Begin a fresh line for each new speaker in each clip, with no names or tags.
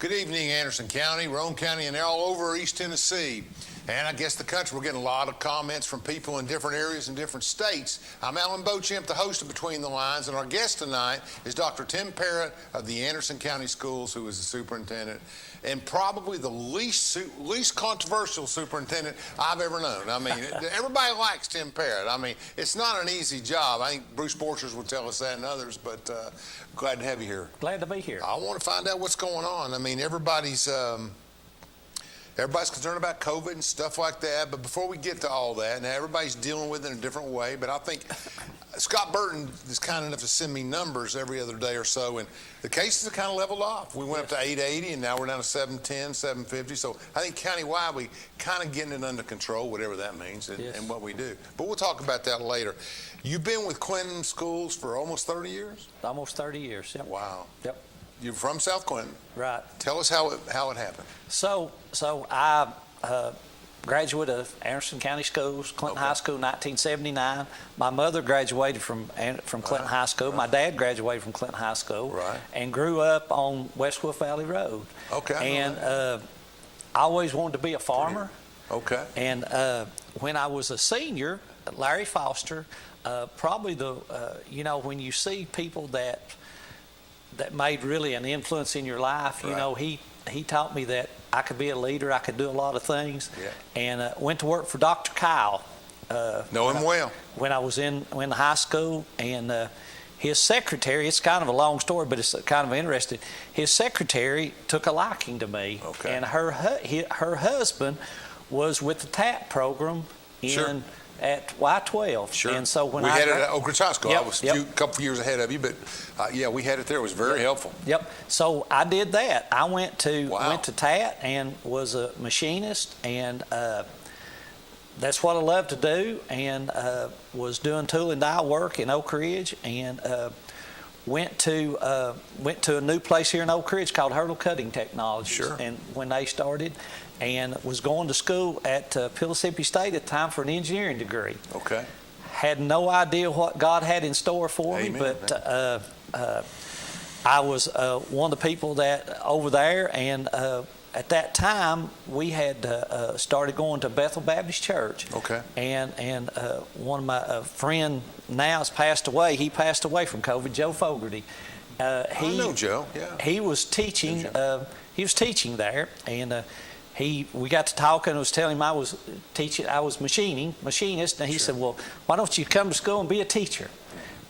Good evening, Anderson County, Roane County, and all over East Tennessee. And I guess the country, we're getting a lot of comments from people in different areas and different states. I'm Alan Beauchamp, the host of Between the Lines, and our guest tonight is Dr. Tim Parrott of the Anderson County Schools, who is the superintendent, and probably the least controversial superintendent I've ever known. I mean, everybody likes Tim Parrott. I mean, it's not an easy job. I think Bruce Borchers would tell us that and others, but glad to have you here.
Glad to be here.
I want to find out what's going on. I mean, everybody's concerned about COVID and stuff like that, but before we get to all that, now everybody's dealing with it in a different way, but I think Scott Burton is kind enough to send me numbers every other day or so, and the cases have kind of leveled off. We went up to 880, and now we're down to 710, 750, so I think countywide we kind of getting it under control, whatever that means, and what we do. But we'll talk about that later. You've been with Clinton Schools for almost 30 years?
Almost 30 years, yep.
Wow.
Yep.
You're from South Clinton.
Right.
Tell us how it happened.
So I graduated of Anderson County Schools, Clinton High School, 1979. My mother graduated from Clinton High School. My dad graduated from Clinton High School.
Right.
And grew up on West Wolf Valley Road.
Okay.
And I always wanted to be a farmer.
Okay.
And when I was a senior, Larry Foster, probably when you see people that made really an influence in your life, he taught me that I could be a leader, I could do a lot of things, and went to work for Dr. Kyle.
Know him well.
When I was in high school, and his secretary, it's kind of a long story, but it's kind of interesting. His secretary took a liking to me, and her husband was with the TAP program at Y12.
Sure.
And so when
we had it at Oak Ridge High School.
Yep,
I was a couple years ahead of you, but we had it there. It was very helpful.
Yep. So I did that. I went to TAT and was a machinist, and that's what I love to do. And was doing tool and die work in Oak Ridge, and went to a new place here in Oak Ridge called Hurdle Cutting Technologies.
Sure.
And when they started, and was going to school at Pellissippi State at the time for an engineering degree.
Okay.
Had no idea what God had in store for me, but I was one of the people that over there, and at that time we had started going to Bethel Baptist Church.
Okay.
And one of my friend now has passed away. He passed away from COVID, Joe Fogarty.
I know Joe. Yeah.
He was teaching. He was teaching there, and we got to talking, and I was telling him I was teaching. I was machinist, and he said, "Well, why don't you come to school and be a teacher?"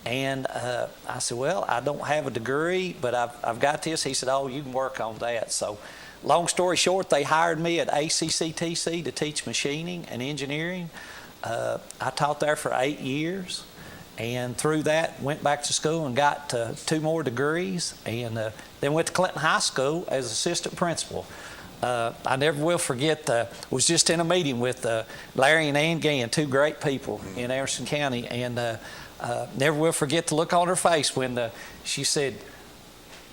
And I said, "Well, I don't have a degree, but I've got this." He said, "Oh, you can work on that." So, long story short, they hired me at ACCTC to teach machining and engineering. I taught there for 8 years, and through that went back to school and got 2 more degrees, and then went to Clinton High School as assistant principal. I never will forget, was just in a meeting with Larry and Ann Gann, 2 great people in Anderson County, and never will forget the look on her face when she said,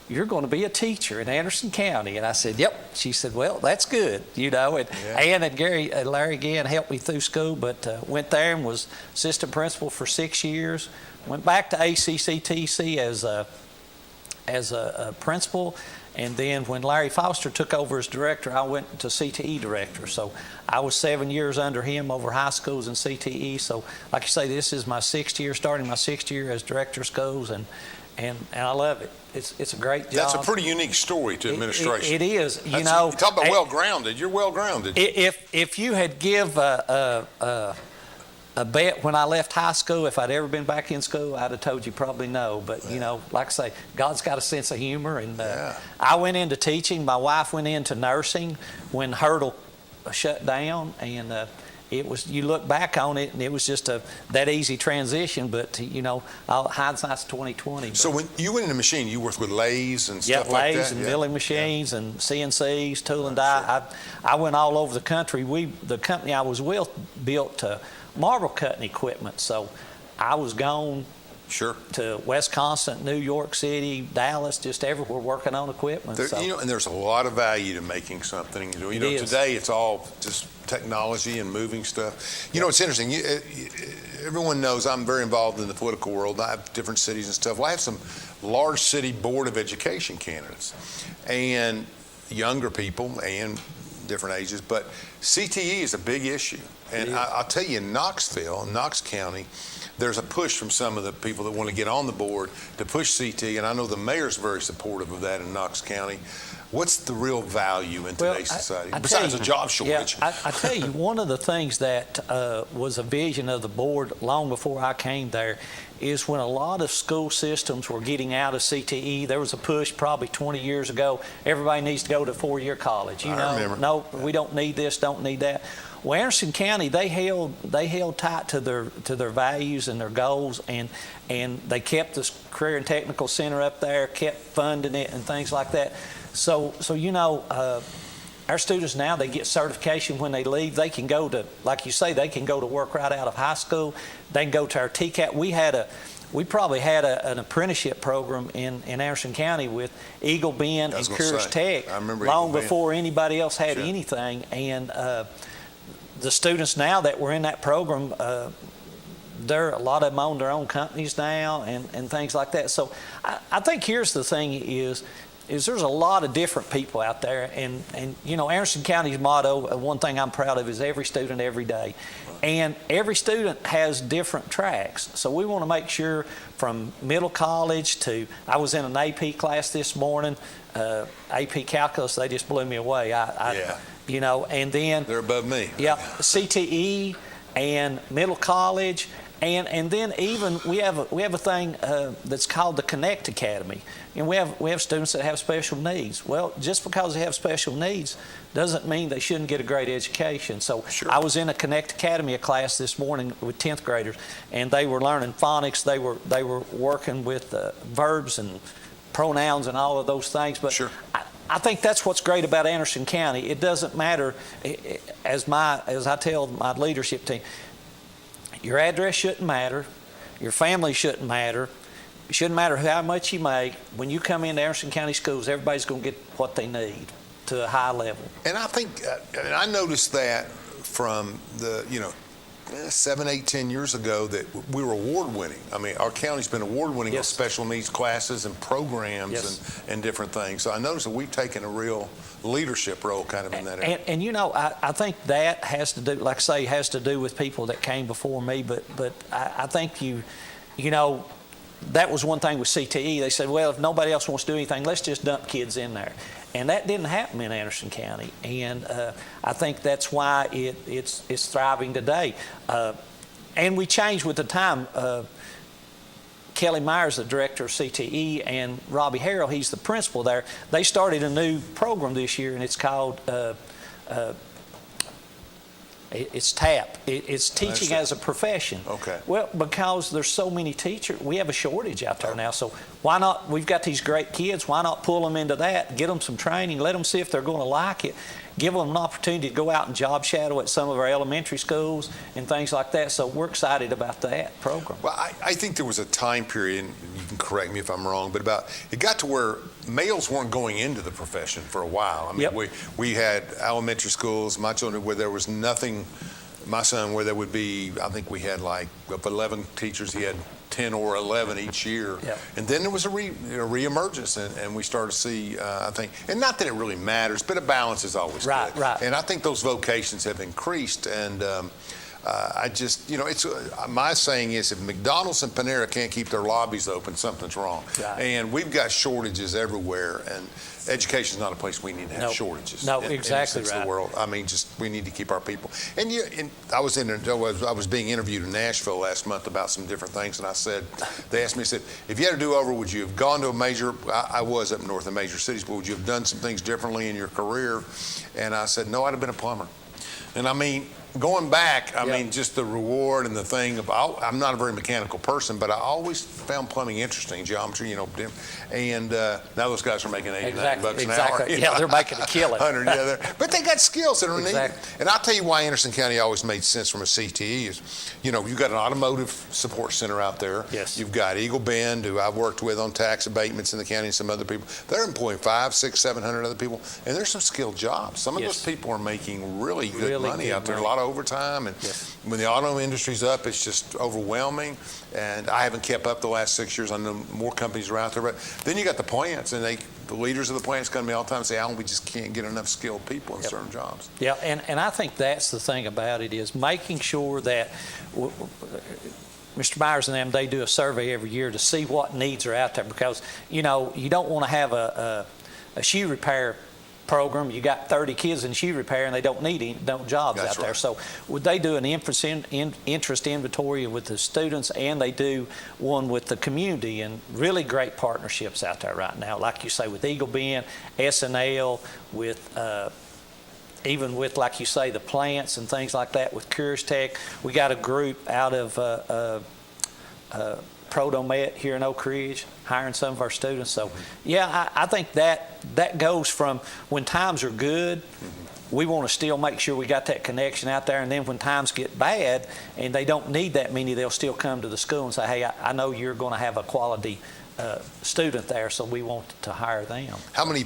"You're going to be a teacher in Anderson County." And I said, "Yep." She said, "Well, that's good, and Ann and Larry Gann helped me through school, but went there and was assistant principal for 6 years. Went back to ACCTC as a principal. And then when Larry Foster took over as director, I went to CTE director. So I was 7 years under him over high schools and CTE. So like you say, this is my 6th year, starting my 6th year as director of schools, and I love it. It's a great job.
That's a pretty unique story to administration.
It is.
You talk about well-grounded. You're well-grounded.
If you had give a bet when I left high school, if I'd ever been back in school, I'd have told you probably no. But, like I say, God's got a sense of humor. And I went into teaching. My wife went into nursing when Hurdle shut down. And it was, you look back on it, and it was just that easy transition. But, hindsight's 20/20.
So when you went into machine, you worked with lathes and stuff like that?
Yeah, lathes and milling machines and CNCs, tool and die. I went all over the country. The company I was with built marble cutting equipment, so I was gone to Wisconsin, New York City, Dallas, just everywhere working on equipment.
And there's a lot of value to making something. Today it's all just technology and moving stuff. It's interesting. Everyone knows I'm very involved in the political world. I have different cities and stuff. Well, I have some large city board of education candidates, and younger people and different ages, but CTE is a big issue. And I'll tell you, in Knoxville, Knox County, there's a push from some of the people that want to get on the board to push CTE, and I know the mayor's very supportive of that in Knox County. What's the real value in today's society, besides a job shortage?
Yeah, I tell you, one of the things that was a vision of the board long before I came there is when a lot of school systems were getting out of CTE, there was a push probably 20 years ago, everybody needs to go to four-year college.
I remember.
No, we don't need this, don't need that. Well, Anderson County, they held tight to their values and their goals, and they kept the Career and Technical Center up there, kept funding it and things like that. So our students now, they get certification when they leave. They can go to, like you say, they can go to work right out of high school. They can go to our TCAT. We probably had an apprenticeship program in Anderson County with Eagle Bend and Courage Tech long before anybody else had anything. And the students now that were in that program, a lot of them own their own companies now and things like that. So I think here's the thing is there's a lot of different people out there, and Anderson County's motto, one thing I'm proud of, is every student every day. And every student has different tracks. So we want to make sure from middle college to, I was in an AP class this morning, AP Calculus, they just blew me away. And then
they're above me.
Yeah, CTE and middle college. And then even we have a thing that's called the Connect Academy, and we have students that have special needs. Well, just because they have special needs doesn't mean they shouldn't get a great education. So I was in a Connect Academy class this morning with 10th graders, and they were learning phonics. They were working with verbs and pronouns and all of those things. But I think that's what's great about Anderson County. It doesn't matter, as I tell my leadership team. Your address shouldn't matter. Your family shouldn't matter. It shouldn't matter how much you make. When you come into Anderson County schools, everybody's going to get what they need to a high level.
And I think, I noticed that from the, 7, 8, 10 years ago that we were award-winning. I mean, our county's been award-winning on special needs classes and programs and different things. So I noticed that we've taken a real leadership role kind of in that area.
And I think that has to do, like I say, has to do with people that came before me, but I think that was one thing with CTE. They said, well, if nobody else wants to do anything, let's just dump kids in there. And that didn't happen in Anderson County, and I think that's why it's thriving today. And we changed with the time. Kelly Myers, the director of CTE, and Robbie Harrell, he's the principal there. They started a new program this year, and it's called it's TAP. It's teaching as a profession.
Okay.
Well, because there's so many teachers, we have a shortage out there now. So why not? We've got these great kids. Why not pull them into that? Get them some training. Let them see if they're going to like it. Give them an opportunity to go out and job shadow at some of our elementary schools and things like that. So we're excited about that program.
Well, I think there was a time period, and you can correct me if I'm wrong, but it got to where males weren't going into the profession for a while. I mean, we had elementary schools, my children, where there was nothing, my son, where there would be, I think we had like, of 11 teachers, he had 10 or 11 each year. And then there was a re-emergence, and we started to see, I think, and not that it really matters, but a balance is always good.
Right.
And I think those vocations have increased, and I just, it's my saying is if McDonald's and Panera can't keep their lobbies open, something's wrong. And we've got shortages everywhere, and education is not a place we need to have shortages.
No, exactly
right. The world. I mean, we need to keep our people. And I was being interviewed in Nashville last month about some different things, and they asked me, if you had to do over, would you have gone to a major? I was up north in major cities, but would you have done some things differently in your career? And I said, no, I'd have been a plumber. And I mean, going back, I mean, just the reward and the thing I'm not a very mechanical person, but I always found plumbing interesting, geometry, and now those guys are making $89 an hour.
Yeah, they're making a killing.
100, but they got skills that are needed. And I'll tell you why Anderson County always made sense from a CTE is, you've got an automotive support center out there.
Yes.
You've got Eagle Bend, who I've worked with on tax abatements in the county, and some other people. They're employing 500, 600, 700 other people, and there's some skilled jobs. Some of those people are making really good money out there. A lot of overtime, and when the auto industry's up, it's just overwhelming. And I haven't kept up the last 6 years. I know more companies are out there, but then you got the plants, and the leaders of the plants come to me all the time and say, Alan, we just can't get enough skilled people in certain jobs.
Yeah, and I think that's the thing about it, is making sure that Mr. Myers and them, they do a survey every year to see what needs are out there, because, you don't want to have a shoe repair program. You got 30 kids in shoe repair and they don't need jobs out there. So would they do an interest inventory with the students, and they do one with the community, and really great partnerships out there right now, like you say, with Eagle Bend, SNL, with even with, like you say, the plants and things like that, with Cures Tech. We got a group out of Prodomet here in Oak Ridge hiring some of our students. So yeah, I think that goes from when times are good, we want to still make sure we got that connection out there, and then when times get bad and they don't need that many, they'll still come to the school and say, hey, I know you're going to have a quality student there, so we want to hire them.
How many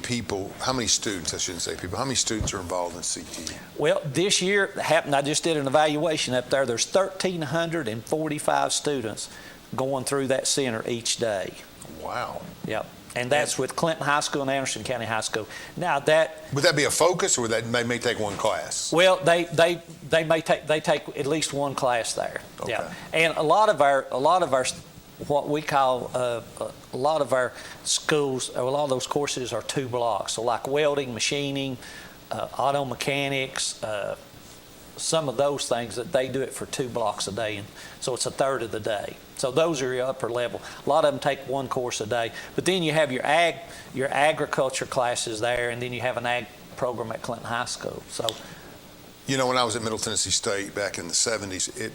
students, I shouldn't say people, how many students are involved in CTE?
Well, this year I just did an evaluation up there. There's 1,345 students going through that center each day.
Wow.
Yep. And that's with Clinton High School and Anderson County High School. Now would
that be a focus, or they may take one class?
Well, they take at least one class there.
Okay.
Yeah. And a lot of our what we call a lot of our schools, a lot of those courses are 2 blocks. So like welding, machining, auto mechanics, some of those things, that they do it for 2 blocks a day, and so it's a third of the day. So those are your upper level. A lot of them take 1 course a day, but then you have your agriculture classes there, and then you have an ag program at Clinton High School. So,
when I was at Middle Tennessee State back in the 70s,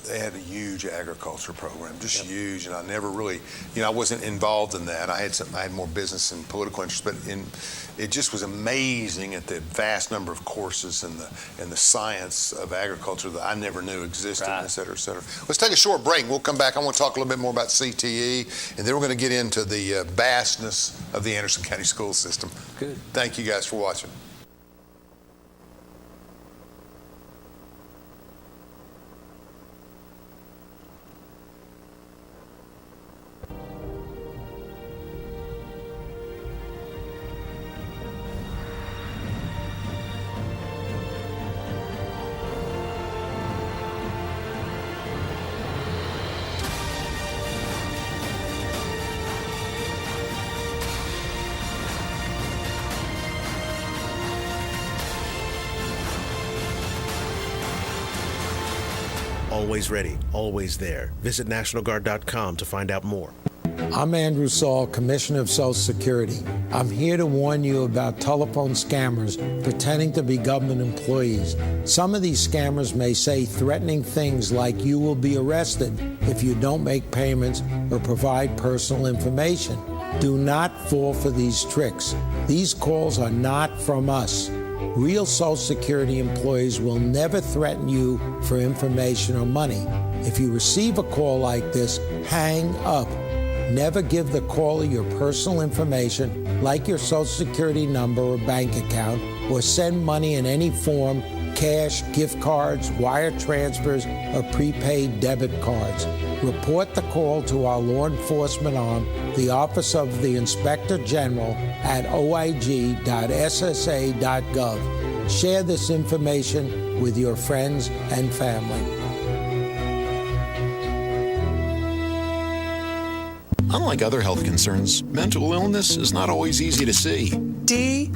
they had a huge agriculture program, just huge, and I never really, I wasn't involved in that. I had more business and political interest, but it just was amazing at the vast number of courses and the science of agriculture that I never knew existed, et cetera, et cetera. Let's take a short break. We'll come back. I want to talk a little bit more about CTE, and then we're going to get into the vastness of the Anderson County school system.
Good.
Thank you guys for watching.
Always ready, always there. Visit NationalGuard.com to find out more.
I'm Andrew Saul, Commissioner of Social Security. I'm here to warn you about telephone scammers pretending to be government employees. Some of these scammers may say threatening things like you will be arrested if you don't make payments or provide personal information. Do not fall for these tricks. These calls are not from us. Real Social Security employees will never threaten you for information or money. If you receive a call like this, hang up. Never give the caller your personal information, like your Social Security number or bank account, or send money in any form, cash, gift cards, wire transfers, or prepaid debit cards. Report the call to our law enforcement arm, the Office of the Inspector General, at oig.ssa.gov. Share this information with your friends and family.
Unlike other health concerns, mental illness is not always easy to see.
D-E-P-R.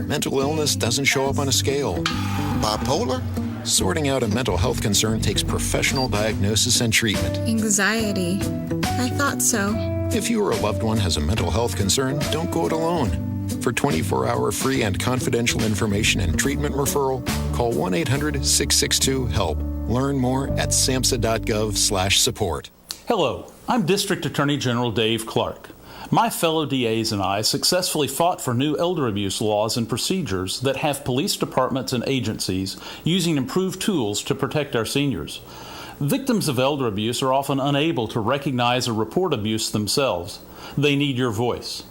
Mental illness doesn't show up on a scale.
Bipolar?
Sorting out a mental health concern takes professional diagnosis and treatment.
Anxiety. I thought so.
If you or a loved one has a mental health concern, don't go it alone. For 24-hour free and confidential information and treatment referral, call 1-800-662-HELP. Learn more at samhsa.gov/support.
Hello, I'm District Attorney General Dave Clark. My fellow DAs and I successfully fought for new elder abuse laws and procedures that have police departments and agencies using improved tools to protect our seniors. Victims of elder abuse are often unable to recognize or report abuse themselves. They need your voice.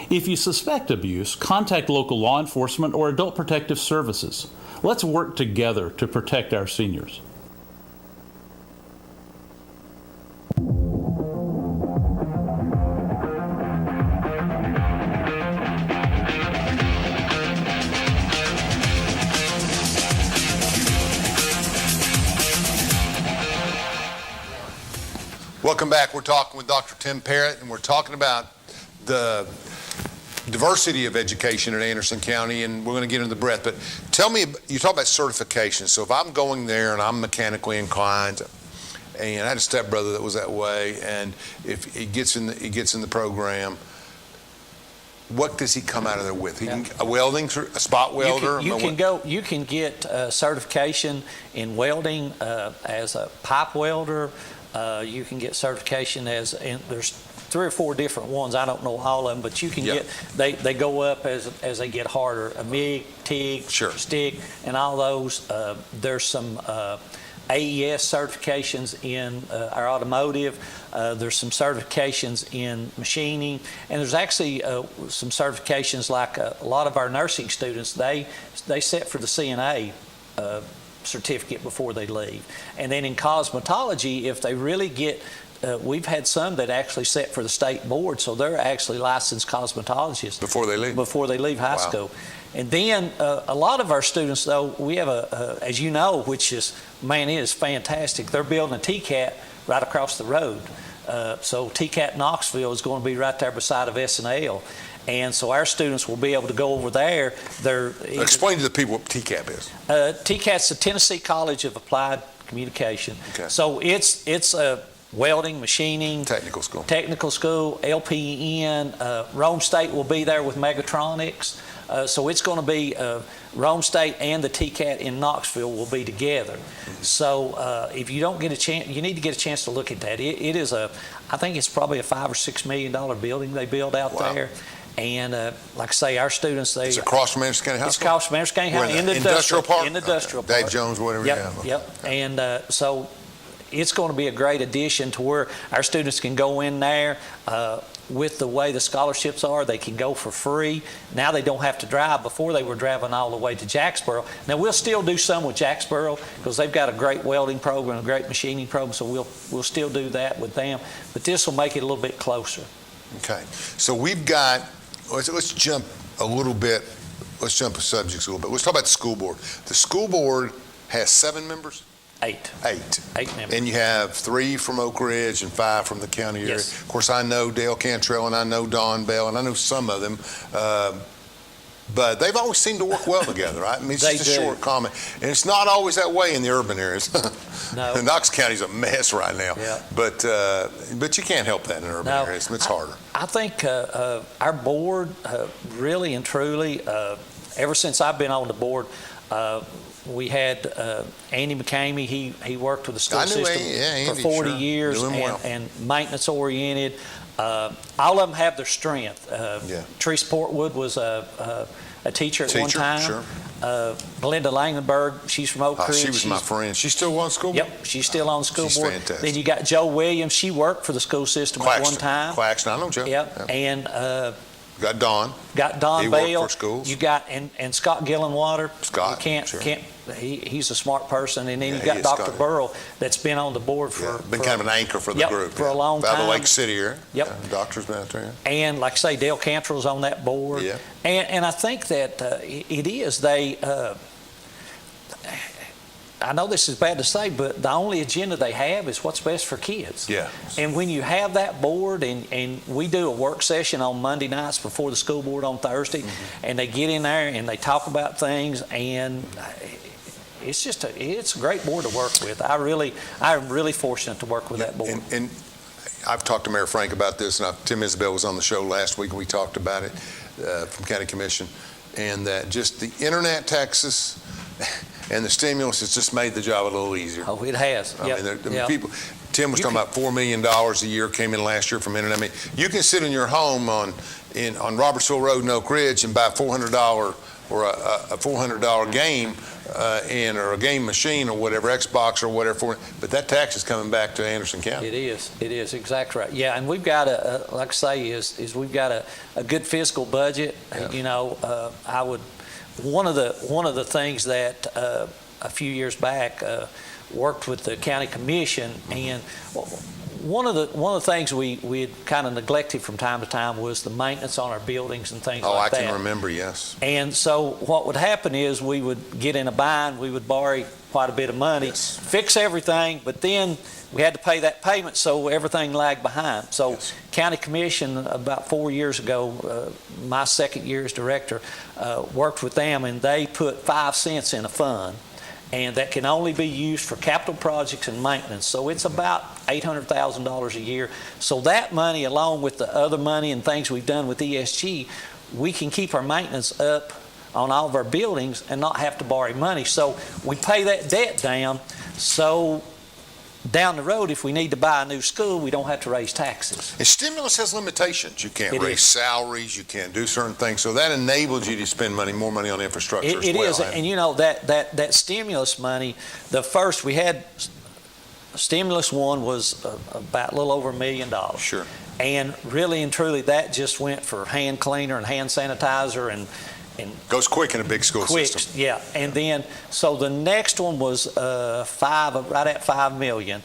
If you suspect abuse, contact local law enforcement or Adult Protective Services. Let's work together to protect our seniors.
Welcome back. We're talking with Dr. Tim Parrott, and we're talking about the diversity of education in Anderson County, and we're going to get into the breadth. But tell me, you talk about certification. So if I'm going there and I'm mechanically inclined, and I had a stepbrother that was that way, and if he gets in the program, what does he come out of there with? A welding, a spot welder.
You can get certification in welding as a pipe welder. You can get certification and there's 3 or 4 different ones. I don't know all of them, but you can get, they go up as they get harder. A MIG, TIG, stick, and all those. There's some AES certifications in our automotive. There's some certifications in machining, and there's actually some certifications like a lot of our nursing students, they set for the CNA certificate before they leave. And then in cosmetology, if they really get, we've had some that actually set for the state board, so they're actually licensed cosmetologists
before they leave
high school. And then a lot of our students, though, we have as you know, which is fantastic. They're building a TCAT right across the road. So TCAT Knoxville is going to be right there beside of S&L. And so our students will be able to go over there.
Explain to the people what TCAP is.
TCAT's the Tennessee College of Applied Communication. Okay. So it's welding, machining.
Technical school.
LPN. Rome State will be there with Megatronics. So it's going to be Rome State and the TCAT in Knoxville will be together. So if you don't get a chance, you need to get a chance to look at that. It is I think it's probably a $5 or $6 million building they build out there. And like I say, our students,
it's across from Anderson County High School?
It's across from Anderson County High School, in the industrial park? In the industrial park.
Dave Jones, whatever.
Yep. And so it's going to be a great addition to where our students can go in there. With the way the scholarships are, they can go for free. Now they don't have to drive. Before they were driving all the way to Jacksboro. Now we'll still do some with Jacksboro because they've got a great welding program, a great machining program, so we'll still do that with them. But this will make it a little bit closer.
Okay. So we've got, let's jump a little bit, let's jump subjects a little bit. Let's talk about the school board. The school board has 7 members?
8 members.
And you have 3 from Oak Ridge and 5 from the county area.
Yes.
Of course, I know Dale Cantrell and I know Don Bell and I know some of them, but they've always seemed to work well together, right? I mean, it's just a short comment. And it's not always that way in the urban areas.
No.
Knox County's a mess right now.
Yeah.
But you can't help that in urban areas. It's harder.
I think our board, really and truly, ever since I've been on the board, we had Andy McCamey. He worked with the school system for 40 years and maintenance oriented. All of them have their strength. Teresa Portwood was a teacher at one time.
Sure.
Belinda Langenberg, she's from Oak Ridge.
She was my friend. She's still on the school board?
Yep, she's still on the school board.
Fantastic.
Then you got Joe Williams. She worked for the school system at one time.
Claxton, I know Joe.
Yep. And
got Don.
He
Bale. Worked for schools.
You got and Scott Gillenwater.
Scott.
He's a smart person. And then you got Dr.
Scott.
Burrell that's been on the board for
kind of an anchor for the group.
For a long time.
Out of Lake City area.
Yep.
Doctor's been out there.
And like I say, Dale Cantrell's on that board.
Yeah.
And I think that it is I know this is bad to say, but the only agenda they have is what's best for kids.
Yeah.
And when you have that board, and we do a work session on Monday nights before the school board on Thursday, and they get in there and they talk about things, and it's just it's a great board to work with. I'm really fortunate to work with that board.
And I've talked to Mayor Frank about this, and Tim Isabel was on the show last week, and we talked about it from County Commission, and that just the internet taxes and the stimulus has just made the job a little easier.
Oh, it has.
I mean, people. Tim was talking about $4 million a year came in last year from internet. I mean, you can sit in your home on Robertsville Road in Oak Ridge and buy $400 or a $400 game or a game machine or whatever, Xbox or whatever, but that tax is coming back to Anderson County.
It is exactly right. Yeah, and we've got like I say, is we've got a good fiscal budget.
Yeah.
You know, one of the things that a few years back worked with the county commission, and one of the things we had kind of neglected from time to time was the maintenance on our buildings and things like that.
Oh, I can remember, yes.
And so what would happen is we would get in a bind, we would borrow quite a bit of money,
Yes.
fix everything, but then we had to pay that payment, so everything lagged behind. So
Yes.
county commission about 4 years ago, my second year as director, worked with them, and they put 5 cents in a fund, and that can only be used for capital projects and maintenance. So it's about $800,000 a year. So that money, along with the other money and things we've done with ESG, we can keep our maintenance up on all of our buildings and not have to borrow money. So we pay that debt down, so down the road, if we need to buy a new school, we don't have to raise taxes.
And stimulus has limitations. You can't
It
raise
is.
salaries, you can't do certain things. So that enables you to spend more money on infrastructure as
It
well.
is, and you know, that stimulus money, the first we had, stimulus one was about a little over $1 million.
Sure.
And really and truly, that just went for hand cleaner and hand sanitizer and
Goes quick in a big school
quick,
system.
yeah. And then, so the next one was right at $5 million.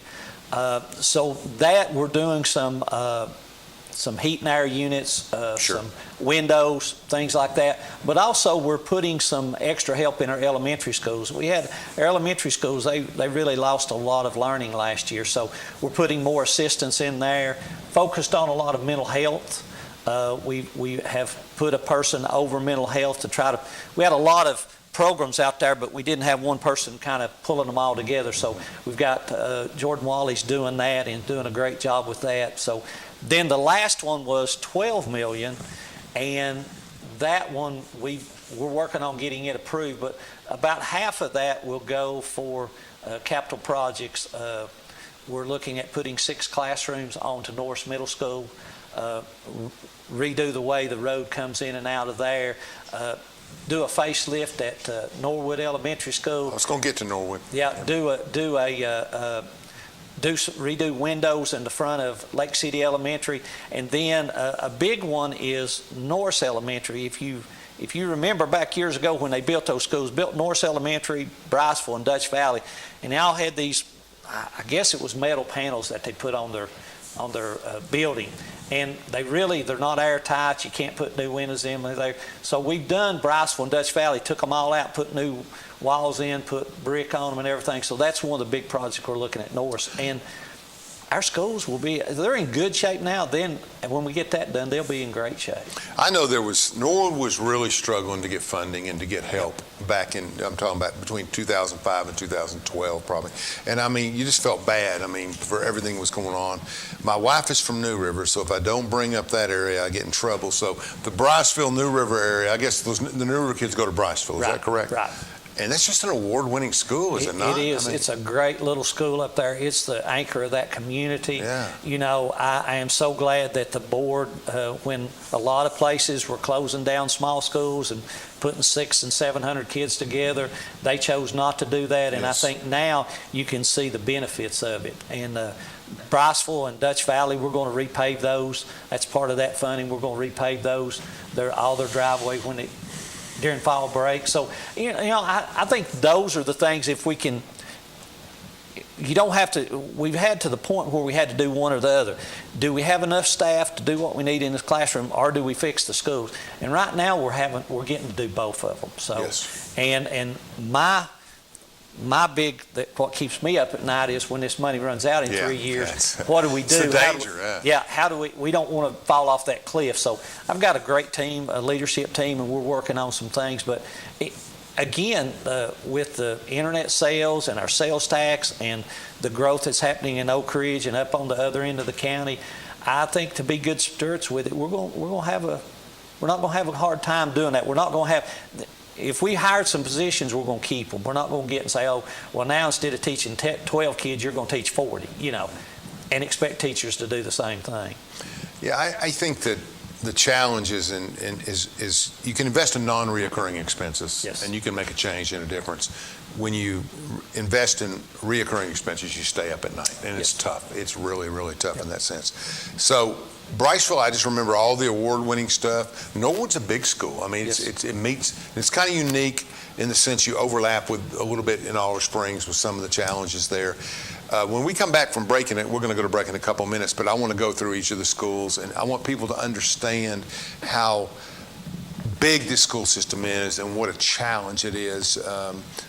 So that we're doing some heat and air units,
Sure.
some windows, things like that. But also we're putting some extra help in our elementary schools. We had our elementary schools, they really lost a lot of learning last year. So we're putting more assistance in there, focused on a lot of mental health. We have put a person over mental health to try to, we had a lot of programs out there, but we didn't have one person kind of pulling them all together. So we've got Jordan Wally's doing that and doing a great job with that. So then the last one was $12 million, and that one we're working on getting it approved, but about half of that will go for capital projects. We're looking at putting 6 classrooms onto Norris Middle School, redo the way the road comes in and out of there, do a facelift at Norwood Elementary School.
I was going to get to Norwood.
Yeah, redo windows in the front of Lake City Elementary, and then a big one is Norris Elementary. If you remember back years ago when they built those schools, built Norris Elementary, Briceville, and Dutch Valley, and they all had these, I guess it was metal panels that they put on their building, and they're not airtight. You can't put new windows in there. So we've done Briceville and Dutch Valley, took them all out, put new walls in, put brick on them and everything. So that's one of the big projects we're looking at Norris. And our schools they're in good shape now. Then when we get that done, they'll be in great shape.
I know Norwood was really struggling to get funding and to get help back in, I'm talking about between 2005 and 2012 probably. And I mean, you just felt bad, for everything that was going on. My wife is from New River, so if I don't bring up that area, I get in trouble. So the Briceville, New River area, I guess the New River kids go to Briceville, is that correct?
Right.
And that's just an award-winning school, is it not?
It is. It's a great little school up there. It's the anchor of that community.
Yeah.
You know, I am so glad that the board, when a lot of places were closing down small schools and putting 600 and 700 kids together, they chose not to do that. And
Yes.
I think now you can see the benefits of it. And Briceville and Dutch Valley, we're going to repave those. That's part of that funding. We're going to repave those. All their driveway during fall break. So, I think those are the things, if we can, you don't have to, we've had to the point where we had to do one or the other. Do we have enough staff to do what we need in this classroom, or do we fix the schools? And right now we're getting to do both of them. So,
yes.
And what keeps me up at night is when this money runs out in 3 years, what do we do?
It's a danger,
How do we don't want to fall off that cliff. So I've got a great team, a leadership team, and we're working on some things. But again, with the internet sales and our sales tax and the growth that's happening in Oak Ridge and up on the other end of the county, I think to be good stewards with it, we're not going to have a hard time doing that. We're not going to have. If we hired some positions, we're going to keep them. We're not going to get and say, oh, well, now instead of teaching 12 kids, you're going to teach 40, and expect teachers to do the same thing.
Yeah, I think that the challenge is you can invest in non-reoccurring expenses,
Yes.
and you can make a change and a difference. When you invest in reoccurring expenses, you stay up at night, and it's tough. It's really, really tough in that sense. So Briceville, I just remember all the award-winning stuff. Norwood's a big school. I mean, it's kind of unique in the sense you overlap with a little bit in Olive Springs with some of the challenges there. When we come back from breaking it, we're going to go to break in a couple minutes, but I want to go through each of the schools, and I want people to understand how big this school system is and what a challenge it is,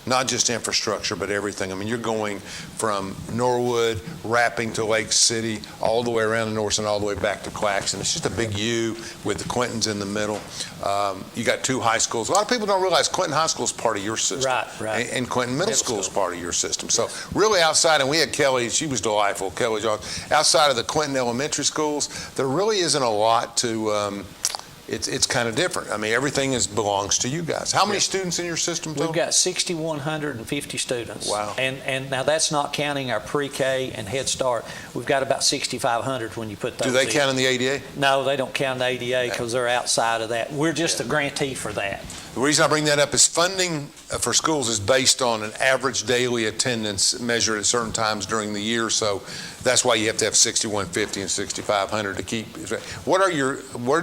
not just infrastructure, but everything. I mean, you're going from Norwood, wrapping to Lake City, all the way around to North and all the way back to Claxton. It's just a big U with the Quintons in the middle. You got 2 high schools. A lot of people don't realize Quinton High School is part of your system.
Right.
And Quinton Middle School is part of your system. So really outside, and we had Kelly, she was delightful, Kelly Jones. Outside of the Quinton elementary schools, there really isn't a lot to... It's kind of different. I mean, everything belongs to you guys. How many students in your system total?
We've got 6,150 students.
Wow.
And now that's not counting our pre-K and Head Start. We've got about 6,500 when you put those
Do they
in.
count in the ADA?
No, they don't count the ADA because they're outside of that. We're just a grantee for that.
The reason I bring that up is funding for schools is based on an average daily attendance measured at certain times during the year. So that's why you have to have 6,150 and 6,500 to keep. Where do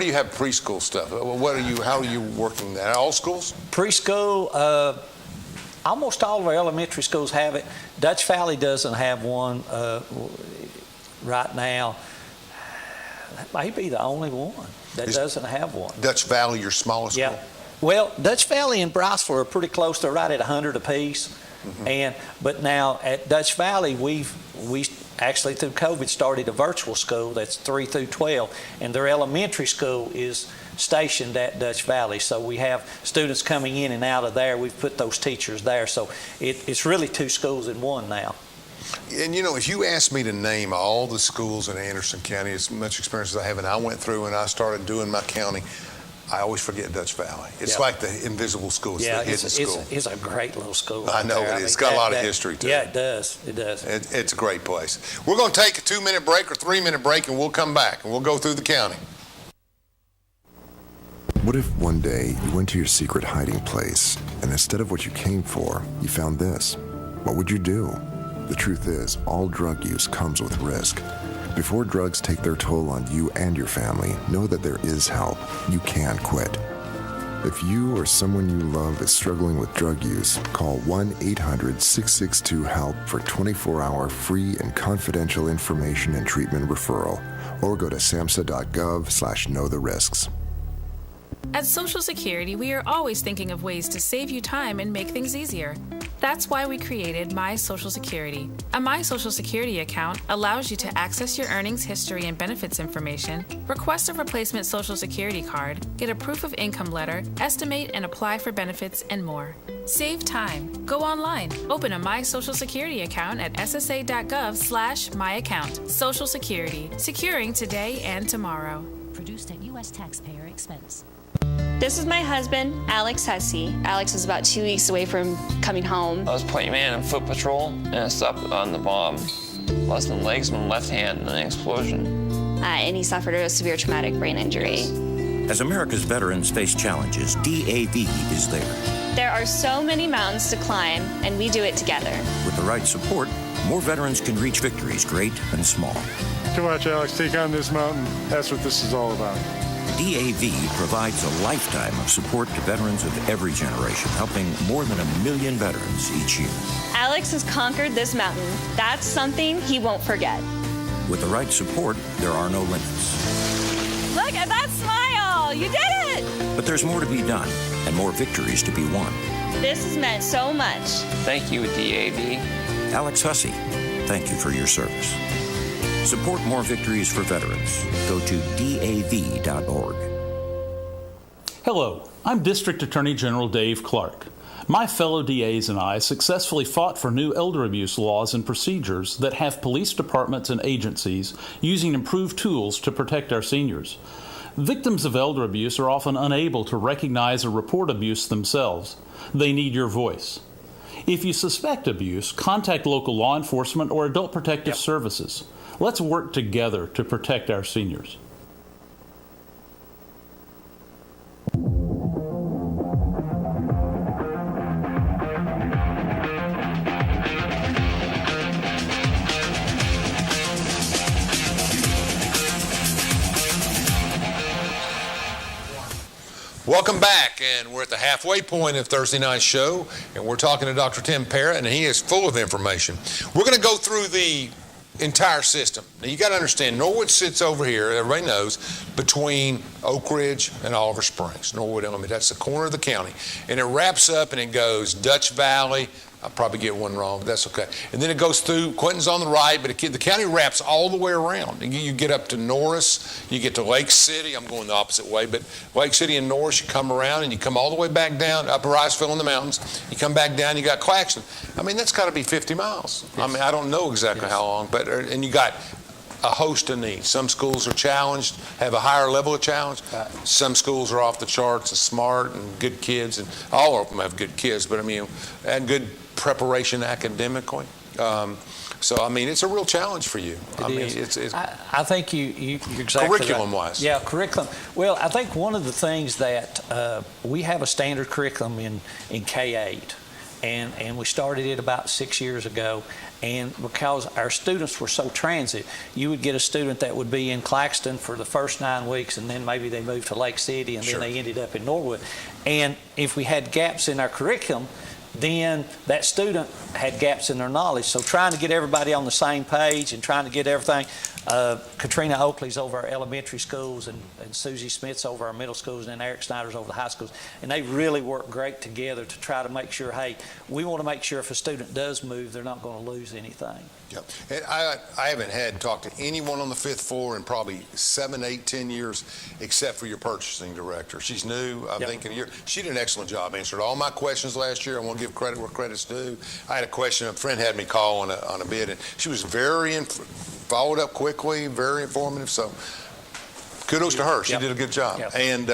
you have preschool stuff? How are you working that? All schools?
Preschool, almost all of our elementary schools have it. Dutch Valley doesn't have one right now. That may be the only one that doesn't have one.
Dutch Valley, your smallest school?
Yeah. Well, Dutch Valley and Briceville are pretty close. They're right at 100 apiece. Mm-hmm. But now at Dutch Valley, we actually through COVID started a virtual school that's 3 through 12, and their elementary school is stationed at Dutch Valley. So we have students coming in and out of there. We've put those teachers there. So it's really 2 schools in one now.
And if you asked me to name all the schools in Anderson County, as much experience as I have, and I went through and I started doing my counting, I always forget Dutch Valley. It's like the invisible school. It's the hidden school.
It's a great little school.
I know it is. It's got a lot of history to it.
Yeah, it does. It does.
It's a great place. We're going to take a 2-minute break or 3-minute break, and we'll come back, and we'll go through the county.
What if one day you went to your secret hiding place, and instead of what you came for, you found this? What would you do? The truth is, all drug use comes with risk. Before drugs take their toll on you and your family, know that there is help. You can quit. If you or someone you love is struggling with drug use, call 1-800-662-HELP for 24-hour free and confidential information and treatment referral, or go to samhsa.gov/knowtherisks.
At Social Security, we are always thinking of ways to save you time and make things easier. That's why we created My Social Security. A My Social Security account allows you to access your earnings history and benefits information, request a replacement Social Security card, get a proof of income letter, estimate and apply for benefits, and more. Save time. Go online. Open a My Social Security account at ssa.gov/myaccount. Social Security. Securing today and tomorrow.
Produced at U.S. taxpayer expense.
This is my husband, Alex Hussey. Alex was about 2 weeks away from coming home.
I was playing man on foot patrol, and I stopped on the bomb. Lost my legs, my left hand, in an explosion.
And he suffered a severe traumatic brain injury.
As America's veterans face challenges, DAV is there.
There are so many mountains to climb, and we do it together.
With the right support, more veterans can reach victories, great and small.
To watch Alex take on this mountain, that's what this is all about.
DAV provides a lifetime of support to veterans of every generation, helping more than 1 million veterans each year.
Alex has conquered this mountain. That's something he won't forget.
With the right support, there are no limits.
Look at that smile! You did it!
But there's more to be done and more victories to be won.
This has meant so much.
Thank you, DAV.
Alex Hussey, thank you for your service. Support more victories for veterans. Go to DAV.org.
Hello, I'm District Attorney General Dave Clark. My fellow DAs and I successfully fought for new elder abuse laws and procedures that have police departments and agencies using improved tools to protect our seniors. Victims of elder abuse are often unable to recognize or report abuse themselves. They need your voice. If you suspect abuse, contact local law enforcement or adult protective services. Let's work together to protect our seniors.
Welcome back, and we're at the halfway point of Thursday night's show, and we're talking to Dr. Tim Parrott, and he is full of information. We're going to go through the entire system. Now, you got to understand, Norwood sits over here, everybody knows, between Oak Ridge and Oliver Springs. Norwood Elementary, that's the corner of the county. And it wraps up and it goes Dutch Valley. I'll probably get one wrong, but that's okay. And then it goes through, Quentin's on the right, but the county wraps all the way around. And you get up to Norris, you get to Lake City. I'm going the opposite way, but Lake City and Norris, you come around and you come all the way back down, Upper Riceville in the mountains. You come back down, you got Claxton. I mean, that's got to be 50 miles. Yes. I mean, I don't know exactly how long, but, and you got a host of needs. Some schools are challenged, have a higher level of challenge. Right. Some schools are off the charts, are smart and good kids, and all of them have good kids, but I mean, and good preparation academically. So, I mean, it's a real challenge for you.
I think you're exactly
curriculum-wise.
Right. Yeah, curriculum. Well, I think one of the things that we have a standard curriculum in K-8, and we started it about 6 years ago. And because our students were so transit, you would get a student that would be in Claxton for the first 9 weeks, and then maybe they moved to Lake City, and then they ended up in Norwood. And if we had gaps in our curriculum, then that student had gaps in their knowledge. So trying to get everybody on the same page and trying to get everything. Katrina Oakley's over our elementary schools, and Susie Smith's over our middle schools, and then Eric Snyder's over the high schools. And they really work great together to try to make sure, hey, we want to make sure if a student does move, they're not going to lose anything.
Yep. And I haven't had talked to anyone on the 5th floor in probably 7, 8, 10 years, except for your purchasing director. She's new. I'm thinking she did an excellent job. Answered all my questions last year. I want to give credit where credit's due. I had a question. A friend had me call on a bid, and she was followed up quickly, very informative. So kudos to her. She did a good job. Yep. And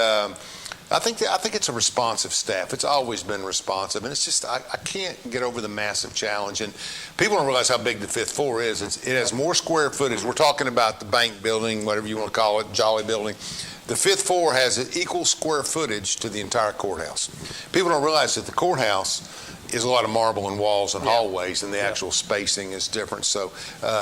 I think it's a responsive staff. It's always been responsive, and it's just I can't get over the massive challenge. And people don't realize how big the 5th floor is. It has more square footage. We're talking about the bank building, whatever you want to call it, Jolly building. The 5th floor has an equal square footage to the entire courthouse. People don't realize that the courthouse is a lot of marble and walls and hallways, and the actual spacing is different. So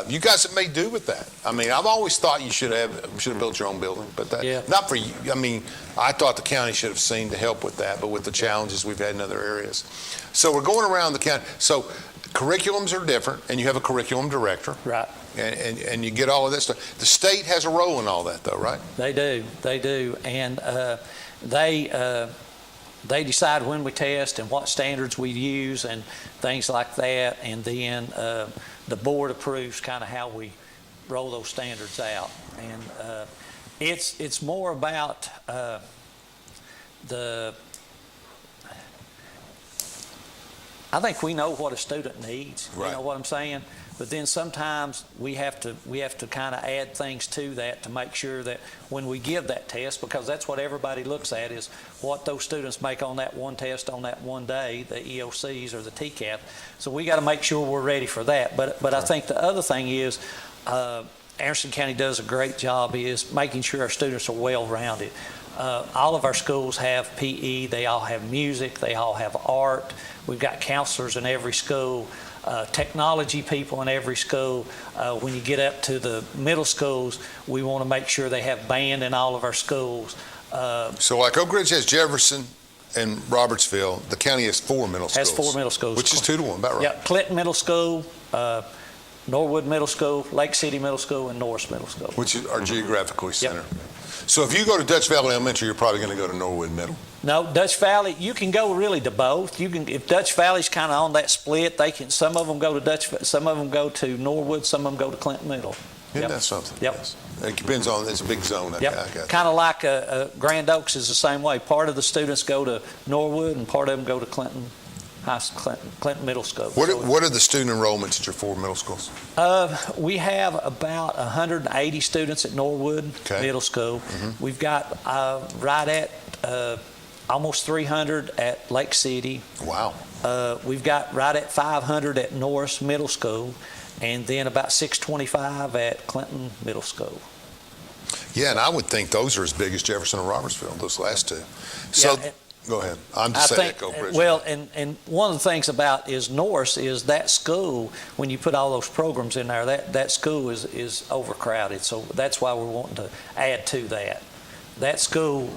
you guys may do with that. I mean, I've always thought you should have built your own building, but not for you. I mean, I thought the county should have seen to help with that, but with the challenges we've had in other areas. So we're going around the county. So curriculums are different, and you have a curriculum director.
Right.
And you get all of this stuff. The state has a role in all that, though, right?
They do. And they decide when we test and what standards we use and things like that, and then the board approves kind of how we roll those standards out. And it's more about I think we know what a student needs. Right. You know what I'm saying? But then sometimes we have to kind of add things to that to make sure that when we give that test, because that's what everybody looks at is what those students make on that one test on that one day, the EOCs or the TCAP. So we got to make sure we're ready for that. But I think the other thing is Anderson County does a great job is making sure our students are well-rounded. All of our schools have PE. They all have music. They all have art. We've got counselors in every school. Technology people in every school. When you get up to the middle schools, we want to make sure they have band in all of our schools.
So like Oak Ridge has Jefferson and Robertsville. The county has 4 middle schools.
Has 4 middle schools.
Which is 2 to 1, about right.
Yeah, Clinton Middle School, Norwood Middle School, Lake City Middle School, and Norris Middle School.
Which are geographically centered. Yep. So if you go to Dutch Valley Elementary, you're probably going to go to Norwood Middle.
No, Dutch Valley, you can go really to both. You can, if Dutch Valley's kind of on that split, they can. Some of them go to some of them go to Norwood, some of them go to Clinton Middle.
Isn't that something?
Yep.
Yes. It depends on, it's a big zone.
Yep. Kind of like Grand Oaks is the same way. Part of the students go to Norwood, and part of them go to Clinton Middle School.
What are the student enrollments at your 4 middle schools?
We have about 180 students at Norwood Middle School. Mm-hmm. We've got right at almost 300 at Lake City.
Wow.
We've got right at 500 at Norris Middle School, and then about 625 at Clinton Middle School.
Yeah, and I would think those are as big as Jefferson and Robertsville, those last two. So. Yeah, go ahead. I'm just saying Oak Ridge.
Well, and one of the things about is Norris is that school, when you put all those programs in there, that school is overcrowded. So that's why we're wanting to add to that. That school,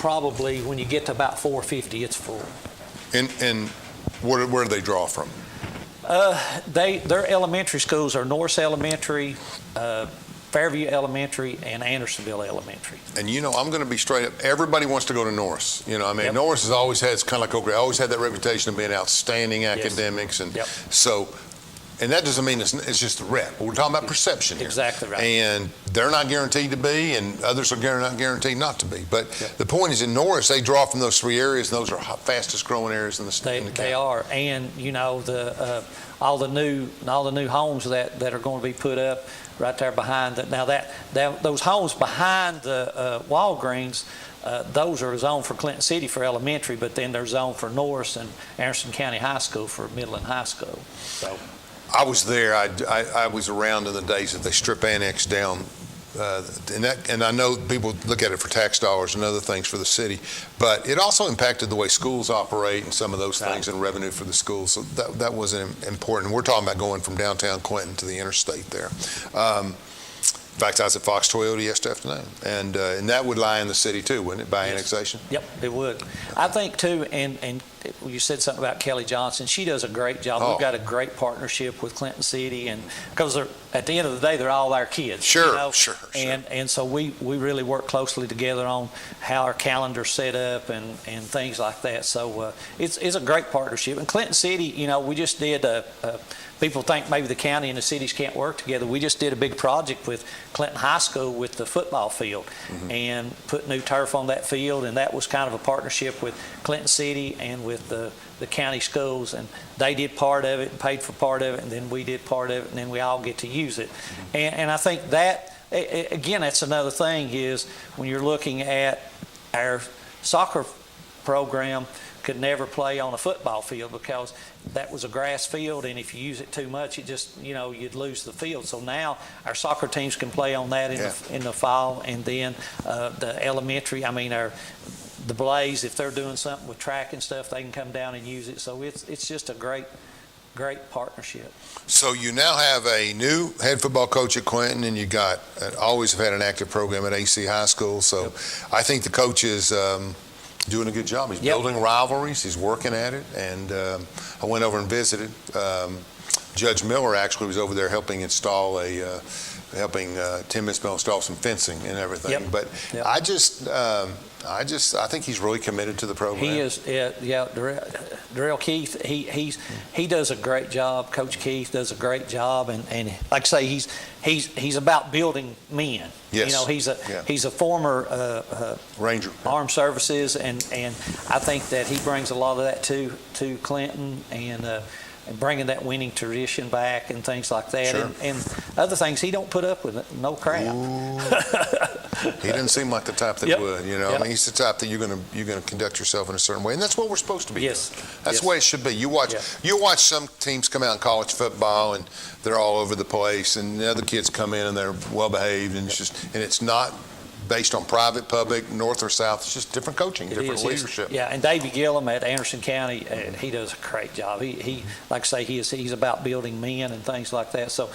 probably when you get to about 450, it's full.
And where do they draw from?
Their elementary schools are Norris Elementary, Fairview Elementary, and Andersonville Elementary.
And I'm going to be straight up. Everybody wants to go to Norris.
Yep.
Norris has always had, it's kind of like Oak Ridge, always had that reputation of being outstanding academics, and so. And that doesn't mean it's just the rep. We're talking about perception here.
Exactly right.
And they're not guaranteed to be, and others are not guaranteed not to be. But the point is, in Norris, they draw from those 3 areas, and those are fastest growing areas in the state.
They are, and all the new homes that are going to be put up right there behind that. Now those homes behind the Walgreens. Those are zoned for Clinton City for elementary, but then they're zoned for Norris and Anderson County High School for middle and high school. So.
I was there. I was around in the days that they strip annex down, and I know people look at it for tax dollars and other things for the city, but it also impacted the way schools operate and some of those things and revenue for the schools. So that was important. We're talking about going from downtown Clinton to the interstate there. In fact, I was at Fox Toyota yesterday afternoon, and that would lie in the city too, wouldn't it, by annexation?
Yep, it would. I think too, and you said something about Kelly Johnson. She does a great job. We've got a great partnership with Clinton City, and because at the end of the day, they're all our kids.
Sure.
And so we really work closely together on how our calendar's set up and things like that. So it's a great partnership. And Clinton City, we just did people think maybe the county and the cities can't work together. We just did a big project with Clinton High School with the football field and put new turf on that field, and that was kind of a partnership with Clinton City and with the county schools, and they did part of it and paid for part of it, and then we did part of it, and then we all get to use it. And I think that, again, that's another thing is when you're looking at our soccer program could never play on a football field because that was a grass field, and if you use it too much, it just, you'd lose the field. So now our soccer teams can play on that in the fall, and then the elementary, the Blaze, if they're doing something with track and stuff, they can come down and use it. So it's just a great partnership.
So you now have a new head football coach at Clinton, and you always have had an active program at AC High School. So I think the coach is doing a good job. He's building rivalries. He's working at it. And I went over and visited. Judge Miller actually was over there helping Tim Isbell install some fencing and everything. But I think he's really committed to the program.
He is, Darrell Keith. He does a great job. Coach Keith does a great job, and like I say, he's about building men.
Yes.
He's a former
Ranger,
Armed Services, and I think that he brings a lot of that to Clinton and bringing that winning tradition back and things like that, and other things. He don't put up with it, no crap.
He doesn't seem like the type that would. He's the type that you're going to conduct yourself in a certain way, and that's what we're supposed to be. Doing. That's the way it should be. You watch some teams come out in college football and they're all over the place, and the other kids come in and they're well behaved, and it's not based on private, public, north or south. It's just different coaching, different leadership.
And Davey Gillum at Anderson County, he does a great job. He like I say, he's about building men and things like that. So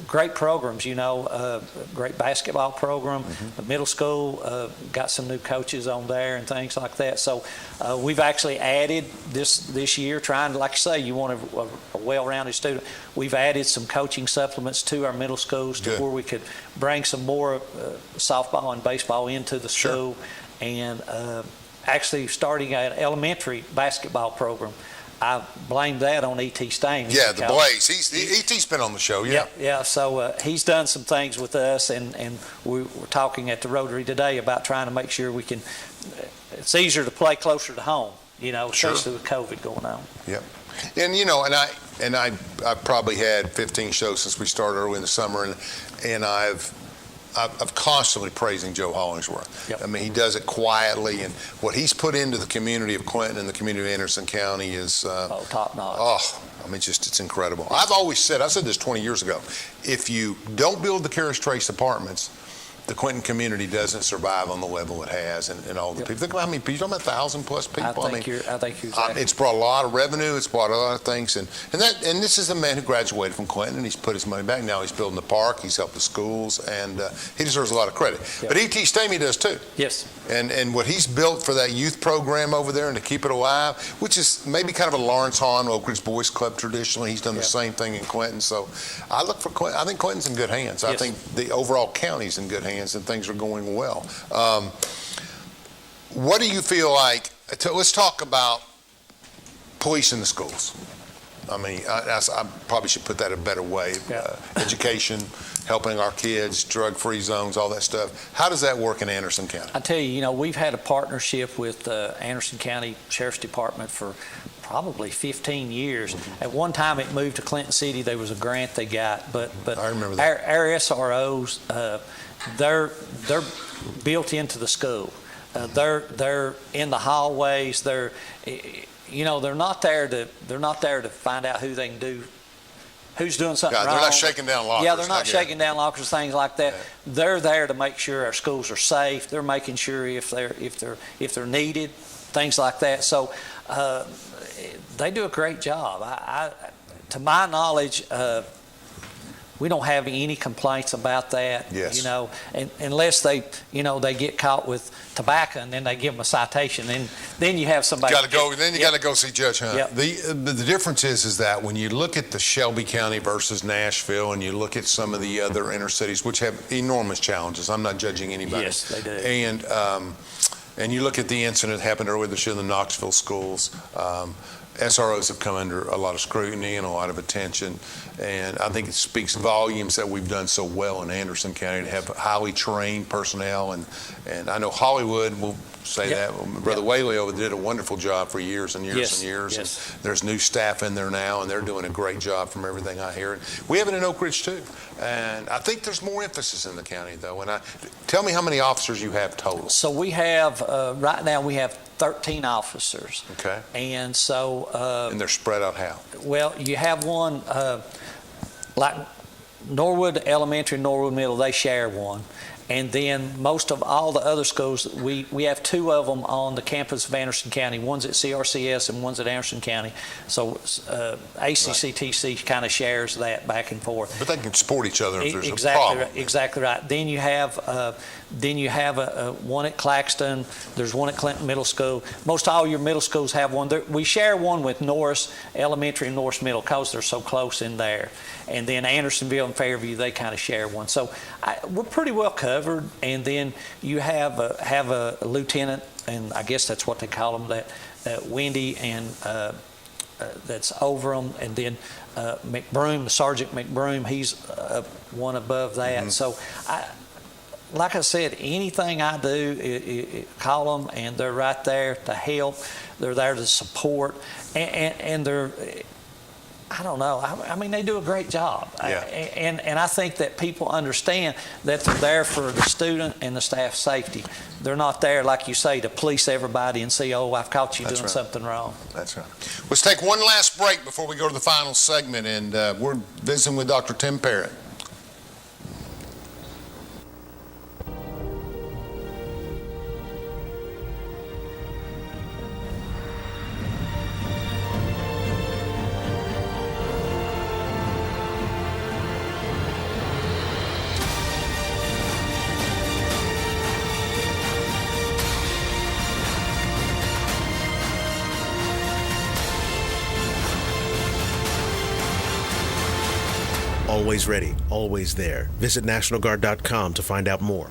great programs, great basketball program. The middle school got some new coaches on there and things like that. So we've actually added this year, trying to, like I say, you want a well-rounded student. We've added some coaching supplements to our middle schools to where we could bring some more softball and baseball into the school, and actually starting an elementary basketball program. I blame that on E.T. Stain.
Yeah, the Blaze. E.T.'s been on the show,
Yeah, so he's done some things with us, and we were talking at the Rotary today about trying to make sure we can, it's easier to play closer to home, especially with COVID going on.
Yep. And I've probably had 15 shows since we started early in the summer, and I've constantly praising Joe Hollingsworth. He does it quietly, and what he's put into the community of Clinton and the community of Anderson County is
top notch.
It's incredible. I've always said, I said this 20 years ago, if you don't build the Carriage Trace apartments, the Quentin community doesn't survive on the level it has, and all the people. Think about how many people. You're talking about 1,000+ people.
I think you're exactly.
It's brought a lot of revenue. It's brought a lot of things, and this is a man who graduated from Quentin, and he's put his money back. Now he's building the park. He's helped the schools, and he deserves a lot of credit. Yep. But E.T. Stamey does too.
Yes.
And what he's built for that youth program over there and to keep it alive, which is maybe kind of a Lawrence Hahn, Oak Ridge Boys Club traditionally. He's done the same thing in Quentin. So I look for Quentin. I think Quentin's in good hands. Yes. I think the overall county's in good hands and things are going well. What do you feel like? Let's talk about police in the schools. I mean, I probably should put that a better way. Education, helping our kids, drug-free zones, all that stuff. How does that work in Anderson County?
I tell you, we've had a partnership with the Anderson County Sheriff's Department for probably 15 years. Mm-hmm. At one time, it moved to Clinton City. There was a grant they got, but
I remember that.
Our SROs, they're built into the school. They're in the hallways. They're not there to find out who they can do. Who's doing something wrong?
They're not shaking down lockers.
Yeah, they're not shaking down lockers, things like that. Yeah. They're there to make sure our schools are safe. They're making sure if they're needed, things like that. So they do a great job. To my knowledge, we don't have any complaints about that.
Yes.
Unless they get caught with tobacco and then they give them a citation, and then you have somebody.
You got to go see Judge Hunt.
Yep.
The difference is that when you look at the Shelby County versus Nashville, and you look at some of the other inner cities, which have enormous challenges. I'm not judging anybody.
Yes, they do.
And you look at the incident that happened earlier this year in the Knoxville schools. SROs have come under a lot of scrutiny and a lot of attention, and I think it speaks volumes that we've done so well in Anderson County to have highly trained personnel, and I know Hollywood will say that. Brother Whaley over did a wonderful job for years and years and years.
Yes.
And there's new staff in there now, and they're doing a great job from everything I hear. We have it in Oak Ridge too, and I think there's more emphasis in the county though. And tell me how many officers you have total.
So we have right now we have 13 officers.
Okay.
And so.
And they're spread out how?
Well, you have one like Norwood Elementary, Norwood Middle. They share one. And then most of all the other schools, we have two of them on the campus of Anderson County. One's at CRCS and one's at Anderson County. So ACCTC kind of shares that back and forth.
But they can support each other if there's a problem.
Exactly right. Then you have one at Claxton. There's one at Clinton Middle School. Most all your middle schools have one. We share one with Norris Elementary and Norris Middle because they're so close in there. And then Andersonville and Fairview, they kind of share one. So we're pretty well covered. And then you have a lieutenant, and I guess that's what they call them, that Wendy, and that's over them. And then McBroom, Sergeant McBroom, he's one above that. Mm-hmm. So like I said, anything I do, call them, and they're right there to help. They're there to support, and they're. I don't know. I mean, they do a great job.
Yeah.
And I think that people understand that they're there for the student and the staff safety. They're not there, like you say, to police everybody and say, oh, I've caught you doing something wrong.
That's right. Let's take one last break before we go to the final segment, and we're visiting with Dr. Tim Parrott.
Always ready, always there. Visit NationalGuard.com to find out more.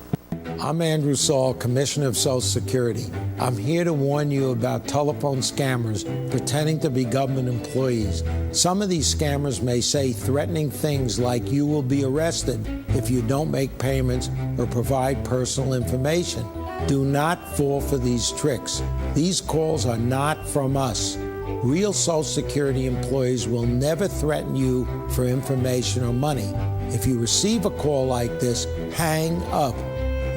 I'm Andrew Saul, Commissioner of Social Security. I'm here to warn you about telephone scammers pretending to be government employees. Some of these scammers may say threatening things like you will be arrested if you don't make payments or provide personal information. Do not fall for these tricks. These calls are not from us. Real Social Security employees will never threaten you for information or money. If you receive a call like this, hang up.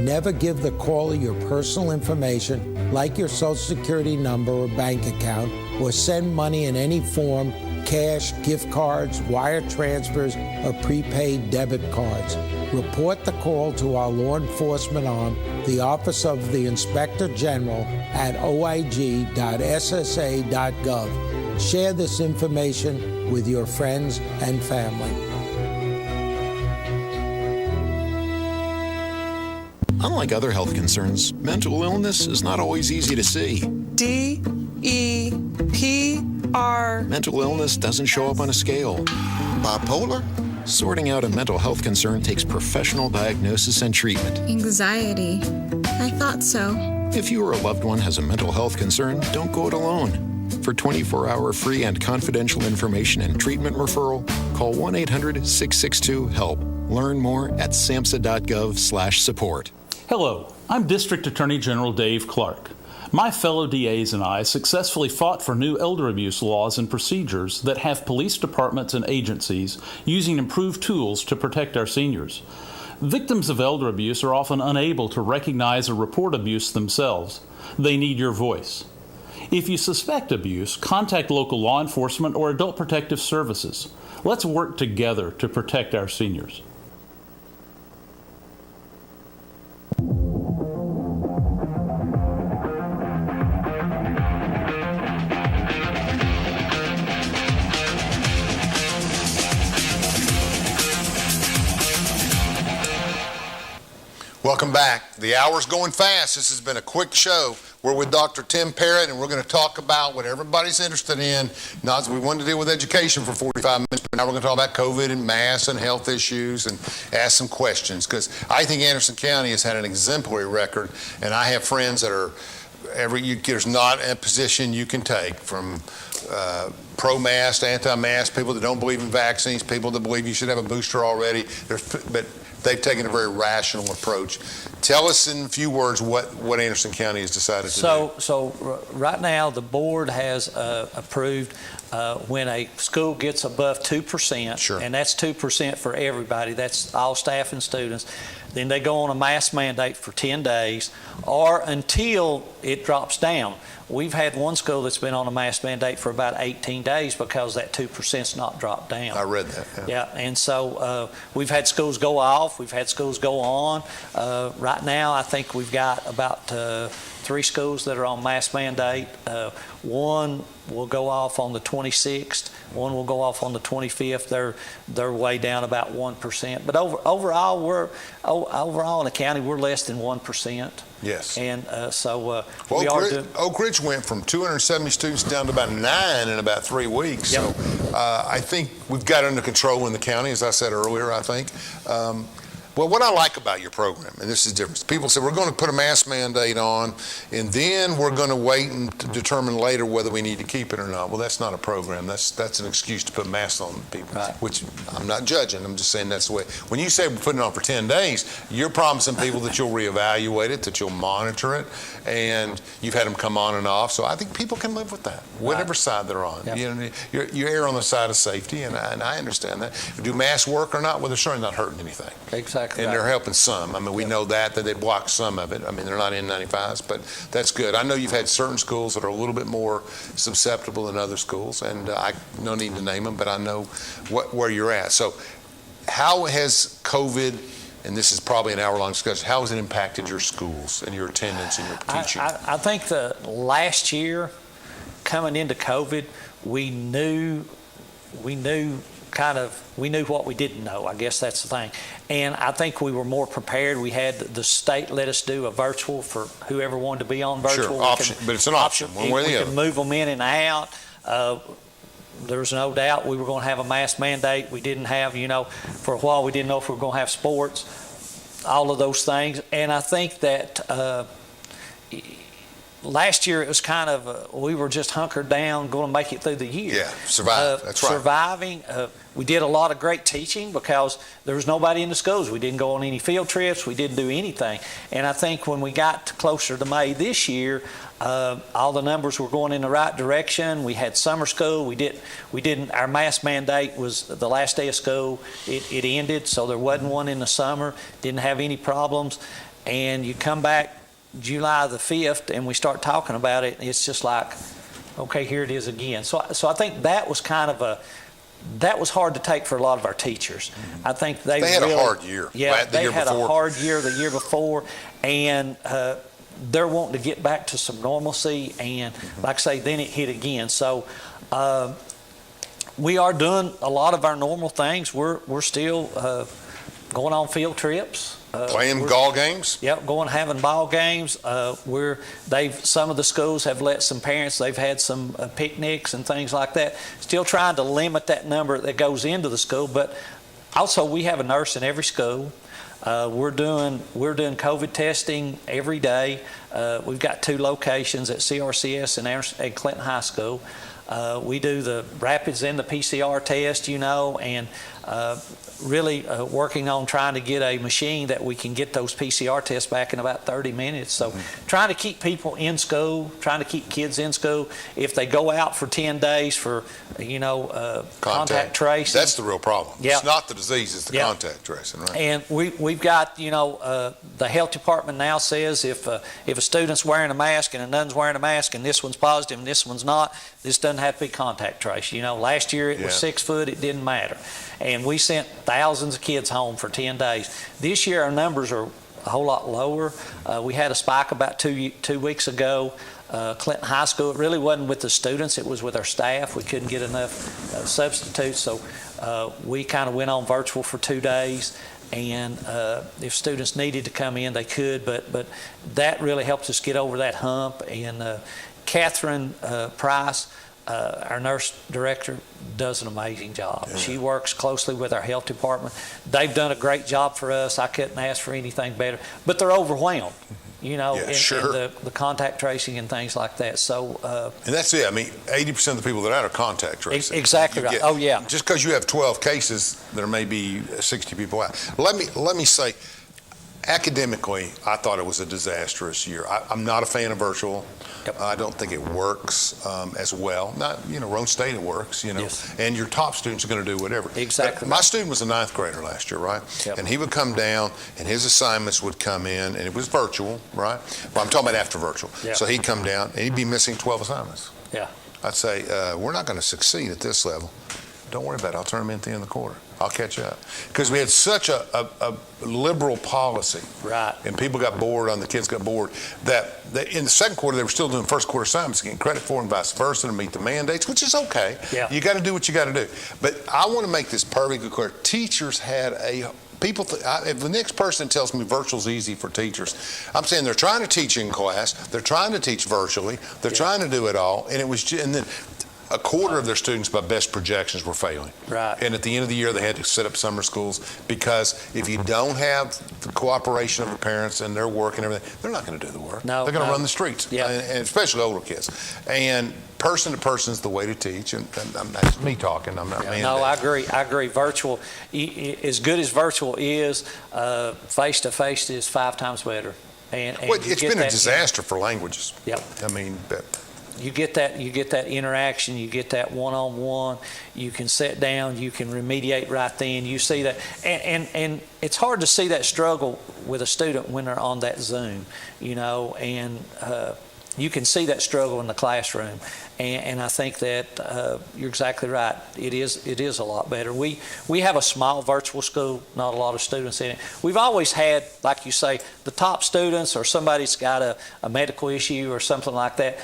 Never give the caller your personal information, like your Social Security number or bank account, or send money in any form, cash, gift cards, wire transfers, or prepaid debit cards. Report the call to our law enforcement arm, the Office of the Inspector General, at oig.ssa.gov. Share this information with your friends and family.
Unlike other health concerns, mental illness is not always easy to see.
D-E-P-R.
Mental illness doesn't show up on a scale.
Bipolar?
Sorting out a mental health concern takes professional diagnosis and treatment.
Anxiety. I thought so.
If you or a loved one has a mental health concern, don't go it alone. For 24-hour free and confidential information and treatment referral, call 1-800-662-HELP. Learn more at samhsa.gov/support.
Hello, I'm District Attorney General Dave Clark. My fellow DAs and I successfully fought for new elder abuse laws and procedures that have police departments and agencies using improved tools to protect our seniors. Victims of elder abuse are often unable to recognize or report abuse themselves. They need your voice. If you suspect abuse, contact local law enforcement or adult protective services. Let's work together to protect our seniors.
Welcome back. The hour's going fast. This has been a quick show. We're with Dr. Tim Parrott, and we're going to talk about what everybody's interested in. Not that we wanted to deal with education for 45 minutes, but now we're going to talk about COVID and masks and health issues and ask some questions, because I think Anderson County has had an exemplary record, and I have friends that are there's not a position you can take, from pro-mask to anti-mask, people that don't believe in vaccines, people that believe you should have a booster already. But they've taken a very rational approach. Tell us in a few words what Anderson County has decided to do.
So right now the board has approved when a school gets above 2%,
sure,
and that's 2% for everybody, that's all staff and students, then they go on a mask mandate for 10 days or until it drops down. We've had one school that's been on a mask mandate for about 18 days because that 2%'s not dropped down.
I read that.
Yeah, and so we've had schools go off, we've had schools go on. Right now, I think we've got about 3 schools that are on mask mandate. One will go off on the 26th. One will go off on the 25th. They're way down about 1%. But overall in the county, we're less than 1%.
Yes.
And
Oak Ridge went from 270 students down to about 9 in about 3 weeks.
Yep.
So I think we've got it under control in the county, as I said earlier, I think. Well, what I like about your program, and this is different, people say we're going to put a mask mandate on, and then we're going to wait and determine later whether we need to keep it or not. Well, that's not a program. That's an excuse to put masks on people,
right,
which I'm not judging. I'm just saying that's the way. When you say we're putting it on for 10 days, you're promising people that you'll reevaluate it, that you'll monitor it, and you've had them come on and off. So I think people can live with that, whatever side they're on.
Yep.
You know, you err on the side of safety, and I understand that. Do masks work or not? Well, they're certainly not hurting anything.
Exactly.
And they're helping some. I mean, we know that they block some of it. I mean, they're not N95s, but that's good. I know you've had certain schools that are a little bit more susceptible than other schools, and I no need to name them, but I know where you're at. So how has COVID, and this is probably an hour-long discussion, how has it impacted your schools and your attendance and your teaching?
I think the last year, coming into COVID, we knew what we didn't know. I guess that's the thing. And I think we were more prepared. We had the state let us do a virtual for whoever wanted to be on virtual.
Sure, option, but it's an option, one way or the other.
We could move them in and out. There was no doubt we were going to have a mask mandate. We didn't have, for a while we didn't know if we were going to have sports, all of those things. And I think that last year it was kind of, we were just hunkered down, going to make it through the year.
Yeah, survive. That's right.
Surviving. We did a lot of great teaching because there was nobody in the schools. We didn't go on any field trips. We didn't do anything. And I think when we got closer to May this year, all the numbers were going in the right direction. We had summer school. We didn't. Our mask mandate was the last day of school. It ended, so there wasn't one in the summer. Didn't have any problems. And you come back July the 5th and we start talking about it, it's just like, okay, here it is again. So I think that was kind of that was hard to take for a lot of our teachers. I think they
had
really,
a hard year.
Yeah,
the
they
year
had
before.
a hard year the year before, and they're wanting to get back to some normalcy. And like I say, then it hit again. So we are doing a lot of our normal things. We're still going on field trips.
Playing ball games?
Yep, going having ball games. Some of the schools have let some parents, they've had some picnics and things like that. Still trying to limit that number that goes into the school, but also we have a nurse in every school. We're doing COVID testing every day. We've got 2 locations at CRCS and Clinton High School. We do the rapids and the PCR test, and really working on trying to get a machine that we can get those PCR tests back in about 30 minutes. So trying to keep people in school, trying to keep kids in school. If they go out for 10 days for, contact tracing.
That's the real problem.
Yep.
It's not the disease, it's the contact tracing, right?
And we've got, the health department now says if a student's wearing a mask and another's wearing a mask and this one's positive and this one's not, this doesn't have to be contact traced. Last year it was 6 foot, it didn't matter. And we sent thousands of kids home for 10 days. This year our numbers are a whole lot lower. We had a spike about 2 weeks ago. Clinton High School, it really wasn't with the students, it was with our staff. We couldn't get enough substitutes, so we kind of went on virtual for 2 days. And if students needed to come in, they could, but that really helps us get over that hump. And Catherine Price, our nurse director, does an amazing job. Yeah. She works closely with our health department. They've done a great job for us. I couldn't ask for anything better, but they're overwhelmed. In the contact tracing and things like that. So,
and that's it. I mean, 80% of the people that are contact tracing.
Exactly right. Oh yeah.
Just because you have 12 cases, there may be 60 people out. Let me say, academically, I thought it was a disastrous year. I'm not a fan of virtual. Yep. I don't think it works as well. Not, Roane State it works,
Yes.
And your top students are going to do whatever.
Exactly.
But my student was a 9th grader last year, right?
Yep.
And he would come down and his assignments would come in and it was virtual, right? Well, I'm talking about after virtual.
Yep.
So he'd come down and he'd be missing 12 assignments.
Yeah.
I'd say, we're not going to succeed at this level. Don't worry about it. I'll turn them in at the end of the quarter. I'll catch up. Because we had such a liberal policy.
Right.
And people got bored, the kids got bored, that in the second quarter, they were still doing first quarter assignments, getting credit for and vice versa to meet the mandates, which is okay.
Yeah.
You got to do what you got to do. But I want to make this perfectly clear. Teachers had if the next person tells me virtual's easy for teachers, I'm saying they're trying to teach in class, they're trying to teach virtually, they're trying to do it all, and then a quarter of their students, by best projections, were failing.
Right.
And at the end of the year, they had to set up summer schools because if you don't have the cooperation of the parents and their work and everything, they're not going to do the work.
No,
they're going to run the streets, and especially older kids. And person to person is the way to teach. And that's me talking. I'm not mandating.
No, I agree. Virtual, as good as virtual is, face to face is 5 times better. And
it's been a disaster for languages.
Yep.
I mean.
You get that interaction, you get that one-on-one, you can sit down, you can remediate right then, you see that, and it's hard to see that struggle with a student when they're on that Zoom, and you can see that struggle in the classroom, and I think that you're exactly right. It is a lot better. We have a small virtual school, not a lot of students in it. We've always had, like you say, the top students or somebody's got a medical issue or something like that.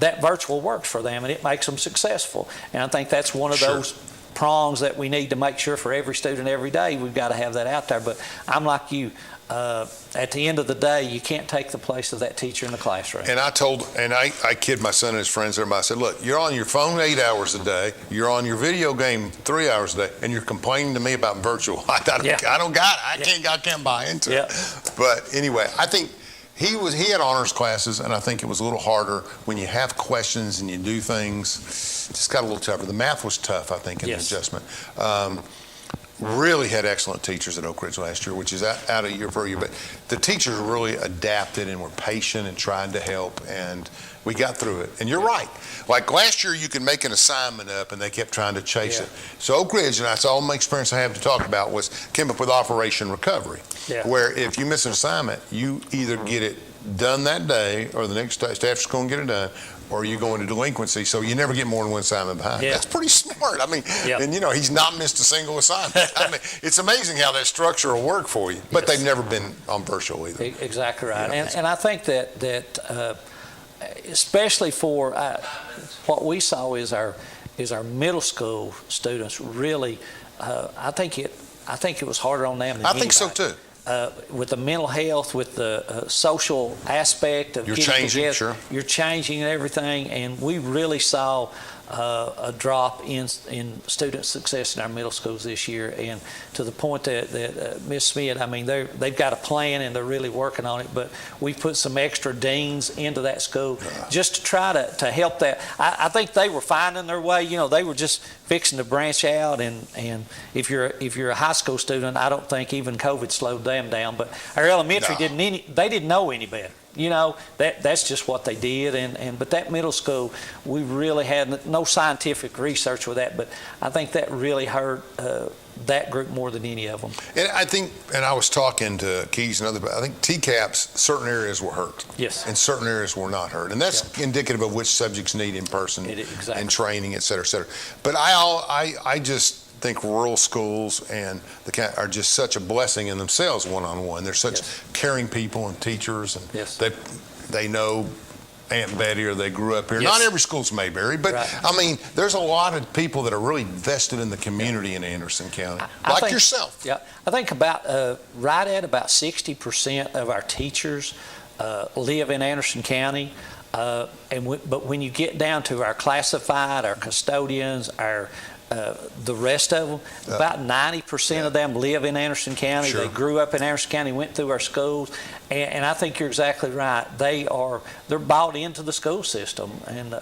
That virtual works for them and it makes them successful. And I think that's one of those prongs that we need to make sure for every student every day. We've got to have that out there. But I'm like you. At the end of the day, you can't take the place of that teacher in the classroom.
And I kid my son and his friends, everybody. I said, look, you're on your phone 8 hours a day, you're on your video game 3 hours a day, and you're complaining to me about virtual. I don't got it. I can't buy into it. But anyway, I think he had honors classes, and I think it was a little harder when you have questions and you do things. It just got a little tougher. The math was tough, I think, in the adjustment. Really had excellent teachers at Oak Ridge last year, which is out of year for year. But the teachers really adapted and were patient and tried to help, and we got through it. And you're right. Like last year, you could make an assignment up, and they kept trying to chase it. So Oak Ridge, and that's all my experience I have to talk about, came up with Operation Recovery, where if you miss an assignment, you either get it done that day or the next day, stay after school and get it done, or you go into delinquency, so you never get more than one assignment behind.
Yeah.
That's pretty smart. I mean,
Yep.
and he's not missed a single assignment. I mean, it's amazing how that structure will work for you. But they've never been on virtual either.
Exactly right. And I think that especially for what we saw is our middle school students really. I think it was harder on them than
I think so too.
With the mental health, with the social aspect of
You're
getting
changing,
together,
sure.
You're changing everything, and we really saw a drop in student success in our middle schools this year, and to the point that Ms. Smith, I mean, they've got a plan and they're really working on it, but we put some extra deans into that school just to try to help that. I think they were finding their way. They were just fixing to branch out, and if you're a high school student, I don't think even COVID slowed them down, but our elementary they didn't know any better. That's just what they did, but that middle school, we really had no scientific research with that, but I think that really hurt that group more than any of them.
And I think, and I was talking to Keys and other, I think TCAPs, certain areas were hurt.
Yes.
And certain areas were not hurt. And that's indicative of which subjects need in-person and training, et cetera, et cetera. But I just think rural schools and are just such a blessing in themselves one-on-one. They're such caring people and teachers, and they know Aunt Betty or they grew up here. Not every school's Mayberry, but I mean, there's a lot of people that are really vested in the community in Anderson County, I think, yourself.
Yeah, I think about right at about 60% of our teachers live in Anderson County. But when you get down to our classified, our custodians, the rest of them, about 90% of them live in Anderson County.
Sure.
They grew up in Anderson County, went through our schools, and I think you're exactly right. They're bought into the school system, and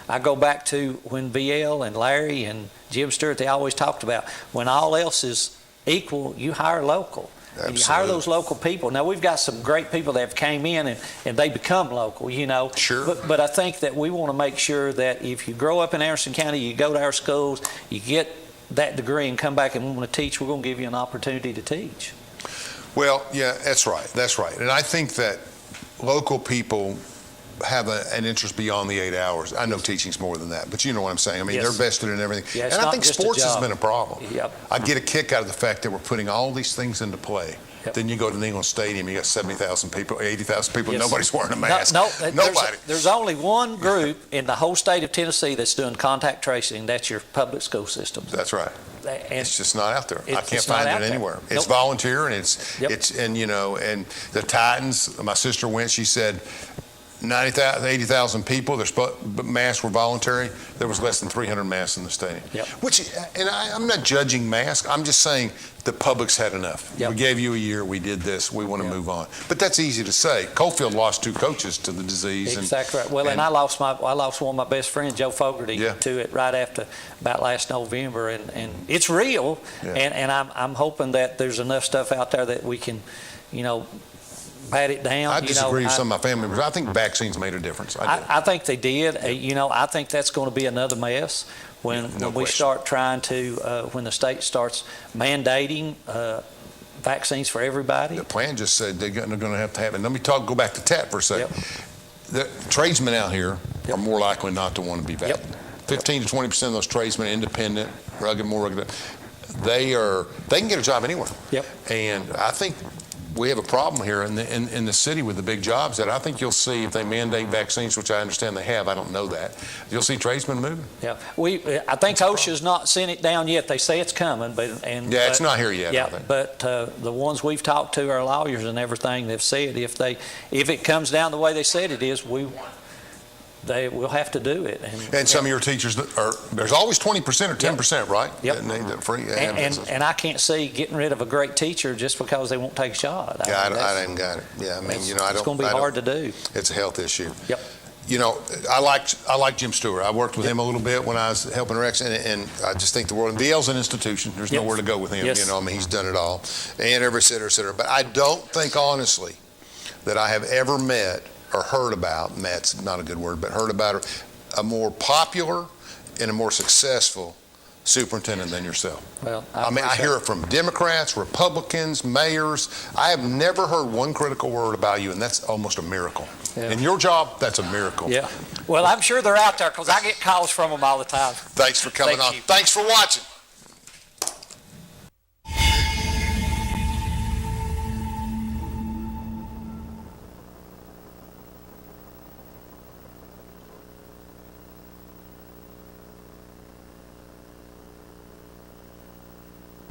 I go back to when VL and Larry and Jim Stewart, they always talked about when all else is equal, you hire local. And you hire those local people. Now, we've got some great people that have came in and they become local,
Sure.
But I think that we want to make sure that if you grow up in Anderson County, you go to our schools, you get that degree and come back and want to teach, we're going to give you an opportunity to teach.
Well, yeah, that's right. That's right. And I think that local people have an interest beyond the 8 hours. I know teaching's more than that, but you know what I'm saying. I mean, they're vested in everything.
Yeah,
and I think sports has been a problem.
Yep.
I get a kick out of the fact that we're putting all these things into play. Yep. Then you go to Neyland Stadium, you got 70,000 people, 80,000 people, nobody's wearing a mask. Nobody.
There's only one group in the whole state of Tennessee that's doing contact tracing, and that's your public school systems.
That's right.
And
it's just not out there. I can't
it's not
find
out
it
there.
anywhere.
Nope.
It's volunteer, and it's and the Titans. My sister went. She said 80,000 people. Masks were voluntary. There was less than 300 masks in the stadium.
Yep.
I'm not judging masks. I'm just saying the public's had enough.
Yep.
We gave you a year. We did this. We want to move on. But that's easy to say. Coalfield lost 2 coaches to the disease.
Exactly right. Well, and I lost one of my best friends, Joe Fogarty, to it right after about last November, and it's real. Yeah. And I'm hoping that there's enough stuff out there that we can, pat it down.
I disagree with some of my family members. I think vaccines made a difference.
I think they did. I think that's going to be another mess when we start trying to, when the state starts mandating vaccines for everybody.
The plan just said they're going to have it. Let me go back to TAP for a second. The tradesmen out here are more likely not to want to be vaccinated. 15 to 20% of those tradesmen, independent, more rugged, they can get a job anywhere.
Yep.
And I think we have a problem here in the city with the big jobs that I think you'll see if they mandate vaccines, which I understand they have. I don't know that. You'll see tradesmen moving.
Yeah, I think OSHA's not sent it down yet. They say it's coming,
it's not here yet.
Yeah, but the ones we've talked to, our lawyers and everything, they've said if it comes down the way they said it is, they will have to do it.
And some of your teachers there's always 20% or 10%, right?
Yep.
That free.
And I can't see getting rid of a great teacher just because they won't take a shot.
I haven't got it. Yeah, I mean,
it's going to be hard to do.
It's a health issue.
Yep.
I like Jim Stewart. I worked with him a little bit when I was helping Rex, and I just think the world. And VL's an institution. There's nowhere to go with him.
Yes.
I mean, he's done it all, and et cetera. But I don't think, honestly, that I have ever met or heard about, met's not a good word, but heard about a more popular and a more successful superintendent than yourself.
Well,
I mean, I hear it from Democrats, Republicans, mayors. I have never heard one critical word about you, and that's almost a miracle.
Yeah.
In your job, that's a miracle.
Yeah. Well, I'm sure they're out there because I get calls from them all the time.
Thanks for coming on.
You.
Thanks for watching.